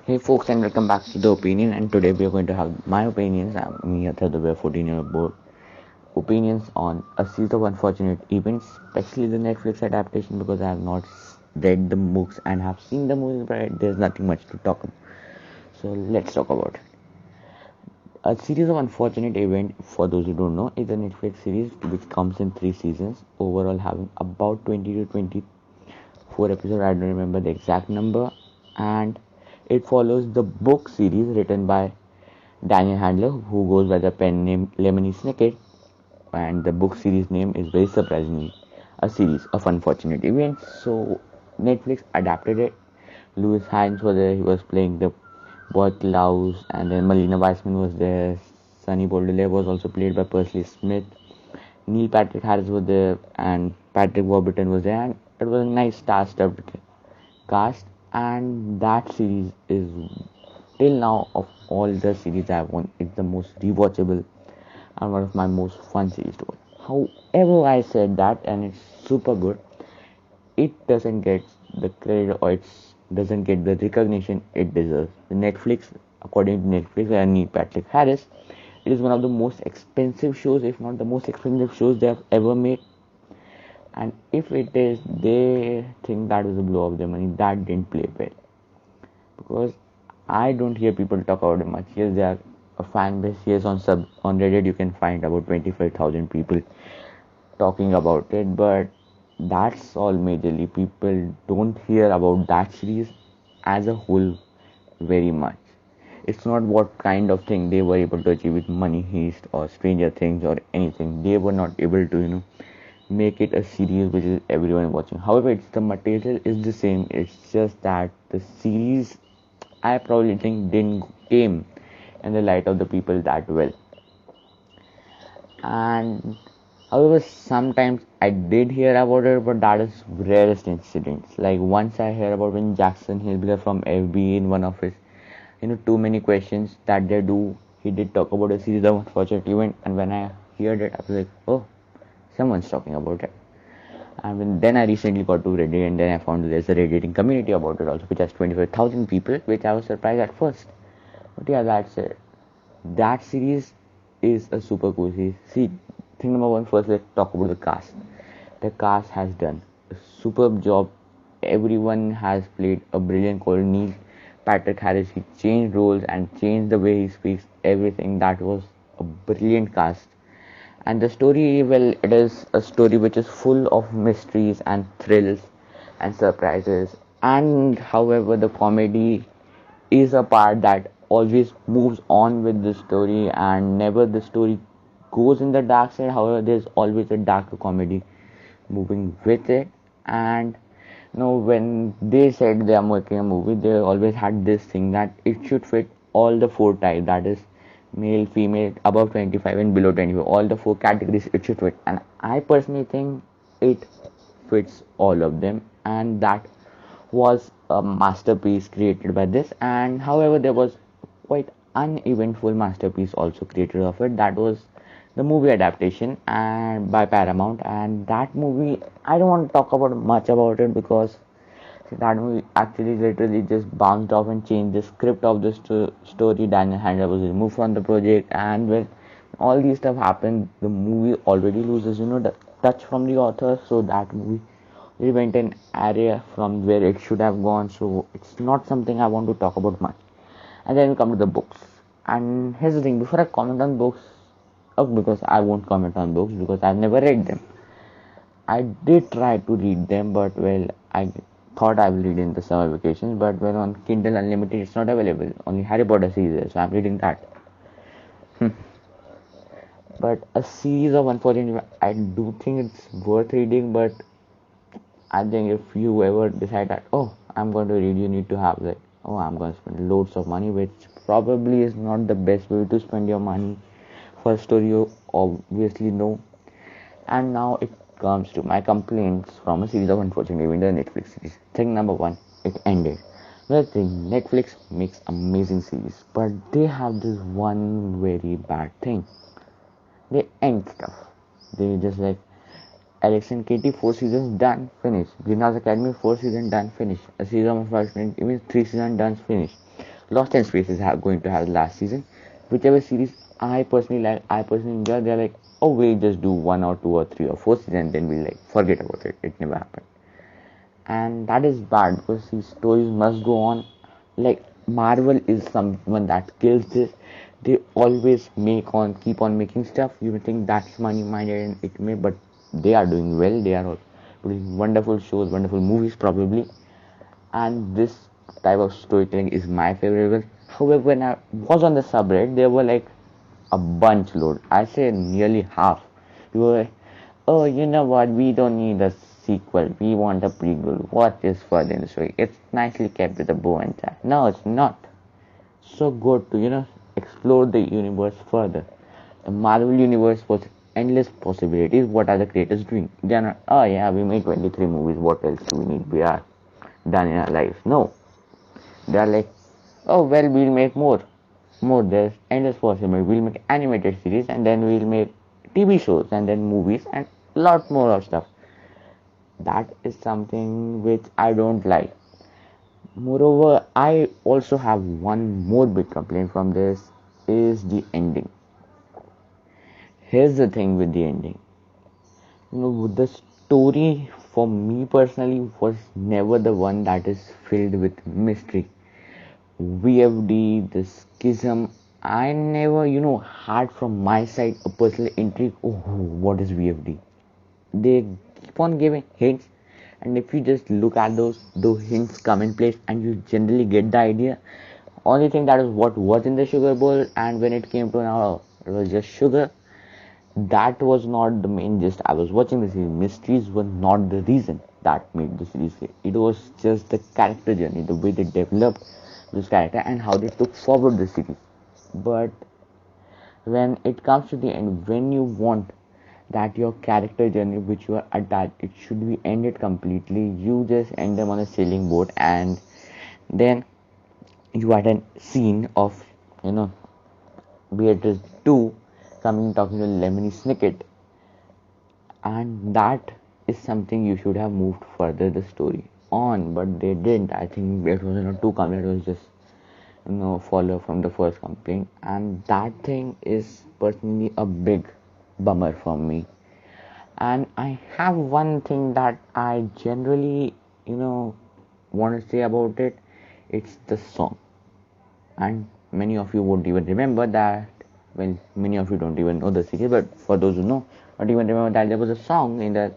Hey folks, and welcome back to the opinion. And today we are going to have my opinions. I'm me, the 14-year board opinions on a series of unfortunate events, especially the Netflix adaptation, because I have not read the books and have seen the movies, but there's nothing much to talk about. So let's talk about it. A series of unfortunate events, for those who don't know, is a Netflix series which comes in 3 seasons, overall having about 20 to 24 episodes. I don't remember the exact number, and it follows the book series written by Daniel Handler, who goes by the pen name Lemony Snicket, and the book series name is very surprisingly a series of unfortunate events. So Netflix adapted it. Louis Hines was there; he was playing the boy Klaus, and then Melina Weissman was there. Sonny Baudelaire was also played by Percy Smith. Neil Patrick Harris was there, and Patrick Warburton was there, and it was a nice star-studded cast. And that series is till now of all the series I've won, it's the most rewatchable and one of my most fun series to watch. However, I said that, and it's super good. It doesn't get the credit or it doesn't get the recognition it deserves. The Netflix, according to Netflix and Neil Patrick Harris, it is one of the most expensive shows, if not the most expensive shows they have ever made. And if it is, they think that was a blow of their money. That didn't play well because I don't hear people talk about it much. Yes, there are a fan base. Yes, on Reddit you can find about 25,000 people talking about it, but that's all majorly. People don't hear about that series as a whole very much. It's not what kind of thing they were able to achieve with Money Heist or Stranger Things or anything. They were not able to, make it a series which is everyone watching. However, it's the material is the same. It's just that the series, I probably think, didn't came in the light of the people that well. And however, sometimes I did hear about it, but that is rarest incidents. Like once I heard about when Jackson Hillbilly from FB in one of his, too many questions that they do. He did talk about a series of unfortunate event, and when I heard it, I was like, oh, someone's talking about it. And then I recently got to Reddit, and then I found there's a Redditing community about it also, which has 25,000 people, which I was surprised at first. But yeah, that's it. That series is a super cool series. See, thing number one, first let's talk about the cast. The cast has done a superb job. Everyone has played a brilliant role. Neil Patrick Harris, he changed roles and changed the way he speaks. Everything that was a brilliant cast. And the story, well, it is a story which is full of mysteries and thrills and surprises. And however, the comedy is a part that always moves on with the story, and never the story goes in the dark side. However, there's always a darker comedy moving with it. And when they said they are making a movie, they always had this thing that it should fit all the four types, that is male, female, above 25 and below 25, all the four categories it should fit. And I personally think it fits all of them, and that was a masterpiece created by this. And however, there was quite uneventful masterpiece also created of it, that was the movie adaptation and by Paramount. And that movie, I don't want to talk about much about it because that movie actually literally just bounced off and changed the script of the story. Daniel Handler was removed from the project, and when all these stuff happened, the movie already loses, the touch from the author. So that movie went an area from where it should have gone. So it's not something I want to talk about much. And then we come to the books. And here's the thing: before I comment on books, because I won't comment on books because I've never read them. I did try to read them, but well, I thought I will read in the summer vacations, but well, on Kindle Unlimited it's not available. Only Harry Potter series, so I'm reading that. But a series of unfortunate, I do think it's worth reading, but I think if you ever decide that, oh, I'm going to read, you need to have like, oh, I'm going to spend loads of money, which probably is not the best way to spend your money for a story you obviously know. And now it comes to my complaints from a series of unfortunate events in the Netflix series. Thing number one, it ended. Another thing, Netflix makes amazing series, but they have this one very bad thing. They end stuff. They just like Alex and Katie, 4 seasons done, finished. Greenhouse Academy, 4 seasons done, finished. A season of unfortunate events, 3 seasons done, finished. Lost in Space is going to have the last season. Whichever series I personally like, I personally enjoy, they're like, oh, we'll just do 1 or 2 or 3 or 4 seasons, then we'll like forget about it. It never happened. And that is bad because these stories must go on. Like Marvel is someone that kills this. They always keep on making stuff. You may think that's money minded and it may, but they are doing well. They are producing wonderful shows, wonderful movies probably. And this type of storytelling is my favorite. However, when I was on the subreddit, there were like a bunch load. I say nearly half. People were like, oh, you know what? We don't need a sequel. We want a prequel. What is further in the story? It's nicely kept with a bow and tie. No, it's not. So good to, explore the universe further. The Marvel universe was endless possibilities. What are the creators doing? They are not, oh yeah, we made 23 movies. What else do we need? We are done in our lives. No. They are like, oh well, we'll make more. There's endless possibilities. We'll make animated series and then we'll make TV shows and then movies and lot more of stuff. That is something which I don't like. Moreover, I also have one more big complaint from this is the ending. Here's the thing with the ending. The story for me personally was never the one that is filled with mystery. VFD, the schism, I never, had from my side a personal intrigue. Oh, what is VFD? They keep on giving hints, and if you just look at those hints come in place, and you generally get the idea. Only thing that is what was in the sugar bowl, and when it came to now, it was just sugar. That was not the main gist. I was watching the series. Mysteries were not the reason that made the series great. It was just the character journey, the way they developed this character and how they took forward the series. But when it comes to the end, when you want that your character journey which you are attached, it should be ended completely, you just end them on a sailing boat, and then you had a scene of Beatrice 2 coming talking to Lemony Snicket, and that is something you should have moved further the story on, but they didn't. I think it was too complicated. It was just follow from the first complaint, and that thing is personally a big bummer for me. And I have one thing that I generally want to say about it. It's the song, and many of you won't even remember that. Well, many of you don't even know the series, but for those who know, don't even remember that there was a song in the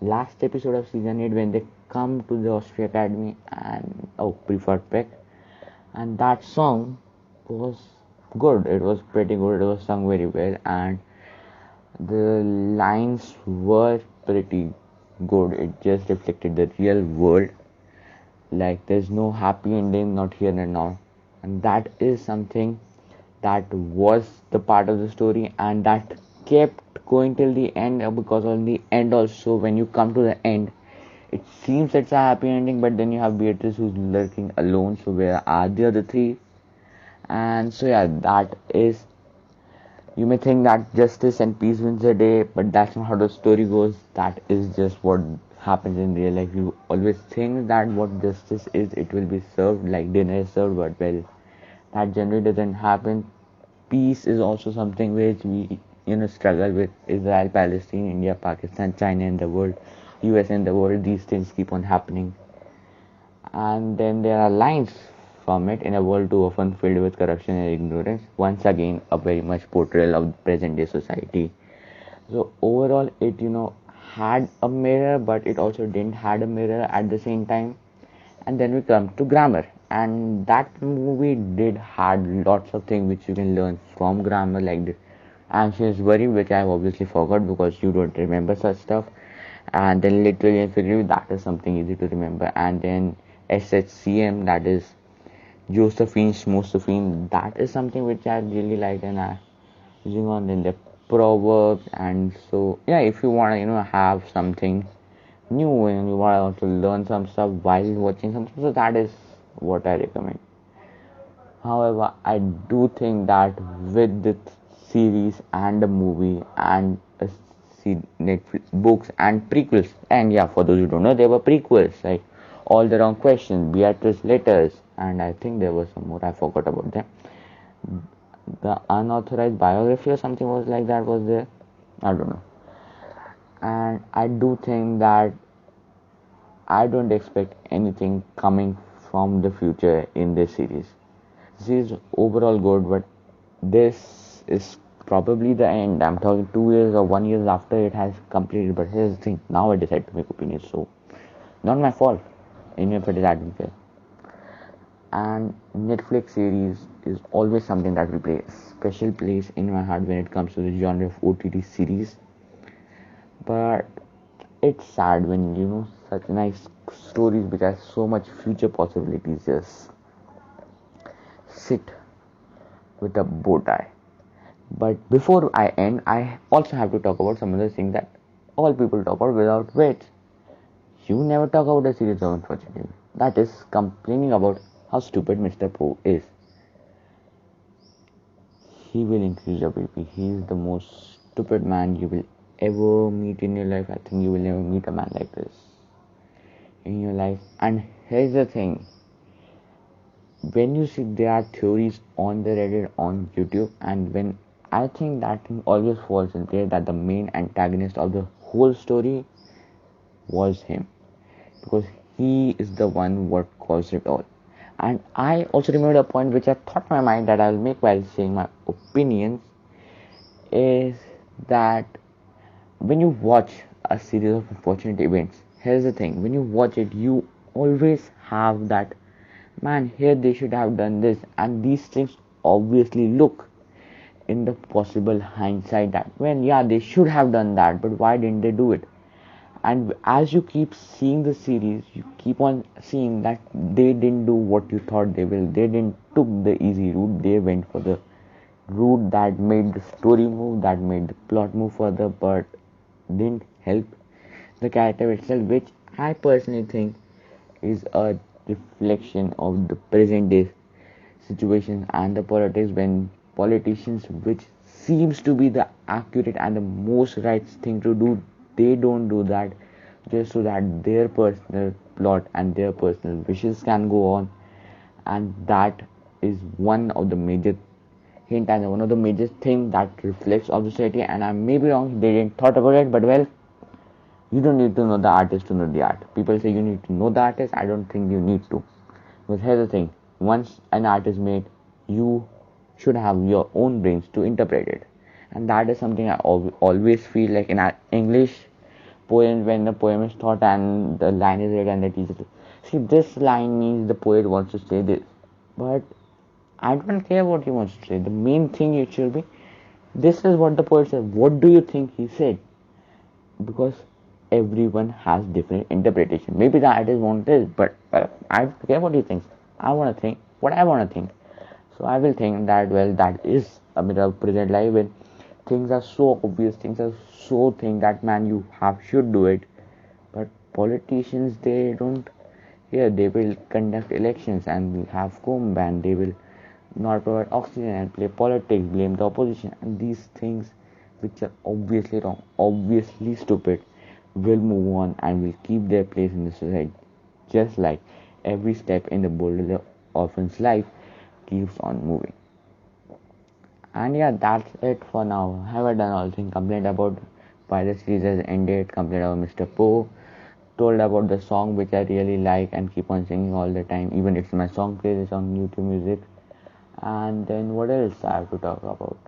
last episode of season 8 when they come to the Austria Academy and preferred Peck, and that song was good. It was pretty good. It was sung very well, and the lines were pretty good. It just reflected the real world. Like there's no happy ending, not here and now, and that is something that was the part of the story, and that kept going till the end, because on the end also, when you come to the end, it seems it's a happy ending, but then you have Beatrice who's lurking alone. So where are the other three? And so yeah, that is, you may think that justice and peace wins the day, but that's not how the story goes. That is just what happens in real life. You always think that what justice is, it will be served like dinner is served, but well, that generally doesn't happen. Peace is also something which we struggle with. Israel, Palestine, India, Pakistan, China in the world, US in the world. These things keep on happening, and then there are lines from it. In a world too often filled with corruption and ignorance, once again a very much portrayal of present day society. So overall, it had a mirror, but it also didn't had a mirror at the same time. And then we come to grammar, and that movie did had lots of things which you can learn from grammar, like the anxious worry, which I have obviously forgot because you don't remember such stuff, and then literally and figuratively, that is something easy to remember. And then SHCM, that is Josephine Schmosephine, that is something which I really like, and I using on in the proverbs. And so yeah, if you want to have something new and you want to learn some stuff while watching something, so that is what I recommend. However, I do think that with the series and the movie and Netflix books and prequels, and yeah, for those who don't know, there were prequels like All the Wrong Questions, Beatrice Letters, and I think there was some more. I forgot about them. The unauthorized biography or something was like that was there. I don't know. And I do think that I don't expect anything coming from the future in this series. This is overall good, but this is probably the end. I'm talking 2 years or 1 year after it has completed. But here's the thing: now I decide to make opinions, so not my fault. Even if it is adventure. And Netflix series is always something that will play a special place in my heart when it comes to the genre of OTT series. But it's sad when such nice stories which have so much future possibilities just sit with a bow tie. But before I end, I also have to talk about some other things that all people talk about without which you never talk about a series of unfortunately. That is complaining about how stupid Mr. Poe is. He will increase your BP. He is the most stupid man you will ever meet in your life. I think you will never meet a man like this in your life. And here's the thing: when you see there are theories on the Reddit, on YouTube, and when I think that thing always falls in place that the main antagonist of the whole story was him, because he is the one what caused it all. And I also remember a point which I thought in my mind that I will make while saying my opinions is that when you watch a series of unfortunate events, here's the thing: when you watch it, you always have that, man, here they should have done this, and these things obviously look in the possible hindsight that, well, yeah, they should have done that, but why didn't they do it? And as you keep seeing the series, you keep on seeing that they didn't do what you thought they will. They didn't took the easy route. They went for the route that made the story move, that made the plot move further, but didn't help the character itself, which I personally think is a reflection of the present day situation and the politics, when politicians, which seems to be the accurate and the most right thing to do, they don't do that just so that their personal plot and their personal wishes can go on. And that is one of the major hint and one of the major thing that reflects of the society. And I may be wrong, they didn't thought about it, but well, you don't need to know the artist to know the art. People say you need to know the artist. I don't think you need to. But here's the thing: once an art is made, you should have your own brains to interpret it. And that is something I always feel like in English poems, when the poem is taught and the line is read and the teacher says, see, this line means the poet wants to say this. But I don't care what he wants to say. The main thing it should be, this is what the poet said. What do you think he said? Because everyone has different interpretation. Maybe the artist wants this, but I don't care what he thinks. I want to think what I want to think. So I will think that, well, that is a bit of present life when things are so obvious, things are so thing that, man, you have should do it. But politicians, they don't. Yeah, they will conduct elections and will have comb ban. They will not provide oxygen and play politics, blame the opposition, and these things, which are obviously wrong, obviously stupid, will move on and will keep their place in the society. Just like every step in the boulder orphan's life keeps on moving. And yeah, that's it for now. Have I done all things? Complained about why the series has ended, complained about Mr. Poe, told about the song which I really like and keep on singing all the time, even if it's my song playlist on YouTube Music. And then what else I have to talk about?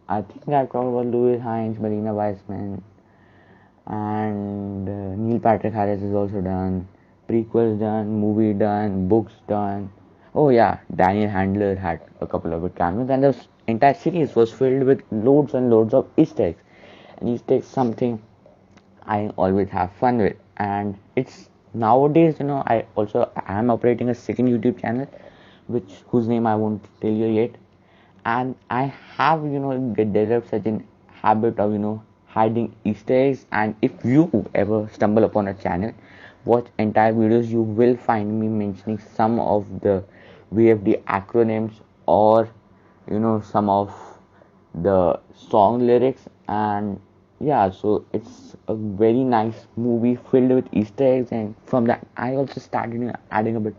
I think I've talked about Louis Hines, Marina Weissman, and Neil Patrick Harris is also done. Prequels done, movie done, books done. Oh yeah, Daniel Handler had a couple of cameos, and the entire series was filled with loads and loads of Easter eggs. And Easter eggs something I always have fun with, and it's nowadays, I am operating a second YouTube channel, whose name I won't tell you yet, and I have developed such an habit of hiding Easter eggs. And if you ever stumble upon a channel, watch entire videos, you will find me mentioning some of the VFD acronyms, or some of the song lyrics. And yeah, so it's a very nice movie filled with Easter eggs, and from that I also started adding a bit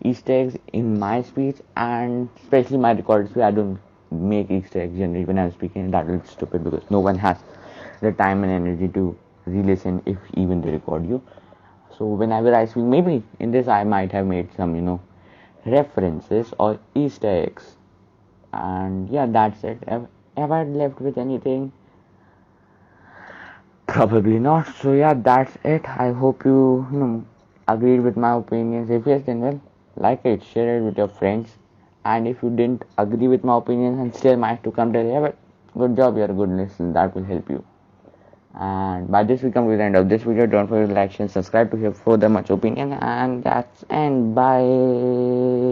Easter eggs in my speech, and especially my recorded speech. I don't make Easter eggs generally when I'm speaking. That is stupid because no one has the time and energy to re-listen if even they record you. So whenever I speak, maybe in this I might have made some, references or Easter eggs. And yeah, that's it. Have I left with anything? Probably not. So yeah, that's it. I hope you agreed with my opinions. If yes, then well, like it, share it with your friends. And if you didn't agree with my opinions and still managed to come to yeah, well, good job, you're a good listener. That will help you. And by this we come to the end of this video. Don't forget to like and subscribe to hear further much opinion. And that's end. Bye.